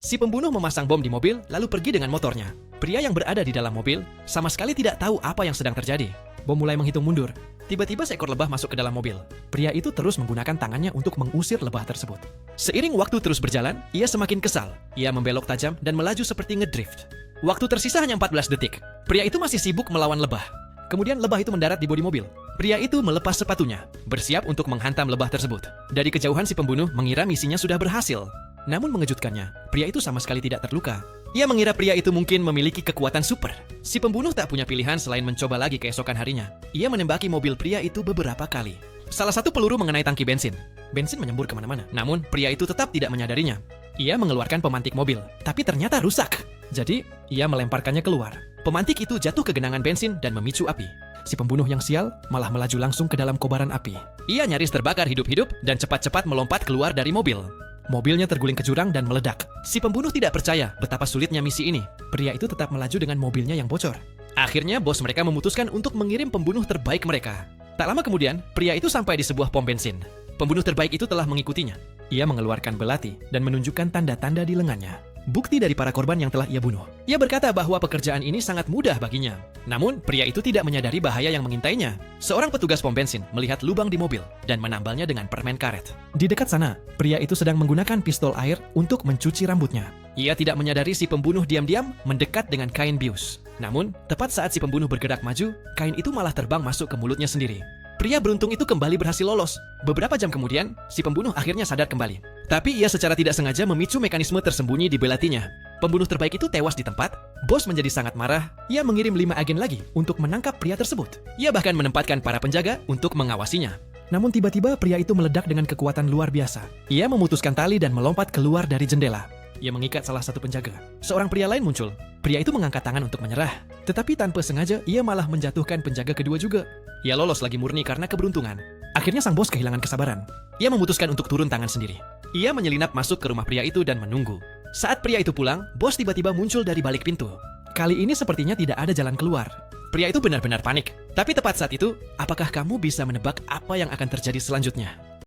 Si pembunuh memasang bom di mobil lalu pergi dengan motornya. Pria yang berada di dalam mobil sama sekali tidak tahu apa yang sedang terjadi. Bom mulai menghitung mundur. Tiba-tiba seekor lebah masuk ke dalam mobil. Pria itu terus menggunakan tangannya untuk mengusir lebah tersebut. Seiring waktu terus berjalan, ia semakin kesal. Ia membelok tajam dan melaju seperti ngedrift. Waktu tersisa hanya 14 detik. Pria itu masih sibuk melawan lebah. Kemudian lebah itu mendarat di bodi mobil. Pria itu melepas sepatunya, bersiap untuk menghantam lebah tersebut. Dari kejauhan si pembunuh mengira misinya sudah berhasil. Namun mengejutkannya, pria itu sama sekali tidak terluka. Ia mengira pria itu mungkin memiliki kekuatan super. Si pembunuh tak punya pilihan selain mencoba lagi keesokan harinya. Ia menembaki mobil pria itu beberapa kali. Salah satu peluru mengenai tangki bensin. Bensin menyembur kemana-mana. Namun, pria itu tetap tidak menyadarinya. Ia mengeluarkan pemantik mobil, tapi ternyata rusak. Jadi, ia melemparkannya keluar. Pemantik itu jatuh ke genangan bensin dan memicu api. Si pembunuh yang sial malah melaju langsung ke dalam kobaran api. Ia nyaris terbakar hidup-hidup dan cepat-cepat melompat keluar dari mobil. Mobilnya terguling ke jurang dan meledak. Si pembunuh tidak percaya betapa sulitnya misi ini. Pria itu tetap melaju dengan mobilnya yang bocor. Akhirnya bos mereka memutuskan untuk mengirim pembunuh terbaik mereka. Tak lama kemudian, pria itu sampai di sebuah pom bensin. Pembunuh terbaik itu telah mengikutinya. Ia mengeluarkan belati dan menunjukkan tanda-tanda di lengannya. Bukti dari para korban yang telah ia bunuh. Ia berkata bahwa pekerjaan ini sangat mudah baginya. Namun, pria itu tidak menyadari bahaya yang mengintainya. Seorang petugas pom bensin melihat lubang di mobil dan menambalnya dengan permen karet. Di dekat sana, pria itu sedang menggunakan pistol air untuk mencuci rambutnya. Ia tidak menyadari si pembunuh diam-diam mendekat dengan kain bius. Namun, tepat saat si pembunuh bergerak maju, kain itu malah terbang masuk ke mulutnya sendiri. Pria beruntung itu kembali berhasil lolos. Beberapa jam kemudian, si pembunuh akhirnya sadar kembali. Tapi ia secara tidak sengaja memicu mekanisme tersembunyi di belatinya. Pembunuh terbaik itu tewas di tempat. Bos menjadi sangat marah. Ia mengirim 5 agen lagi untuk menangkap pria tersebut. Ia bahkan menempatkan para penjaga untuk mengawasinya. Namun tiba-tiba pria itu meledak dengan kekuatan luar biasa. Ia memutuskan tali dan melompat keluar dari jendela. Ia mengikat salah satu penjaga. Seorang pria lain muncul. Pria itu mengangkat tangan untuk menyerah. Tetapi tanpa sengaja, ia malah menjatuhkan penjaga kedua juga. Ia lolos lagi murni karena keberuntungan. Akhirnya sang bos kehilangan kesabaran. Ia memutuskan untuk turun tangan sendiri. Ia menyelinap masuk ke rumah pria itu dan menunggu. Saat pria itu pulang, bos tiba-tiba muncul dari balik pintu. Kali ini sepertinya tidak ada jalan keluar. Pria itu benar-benar panik. Tapi tepat saat itu, apakah kamu bisa menebak apa yang akan terjadi selanjutnya?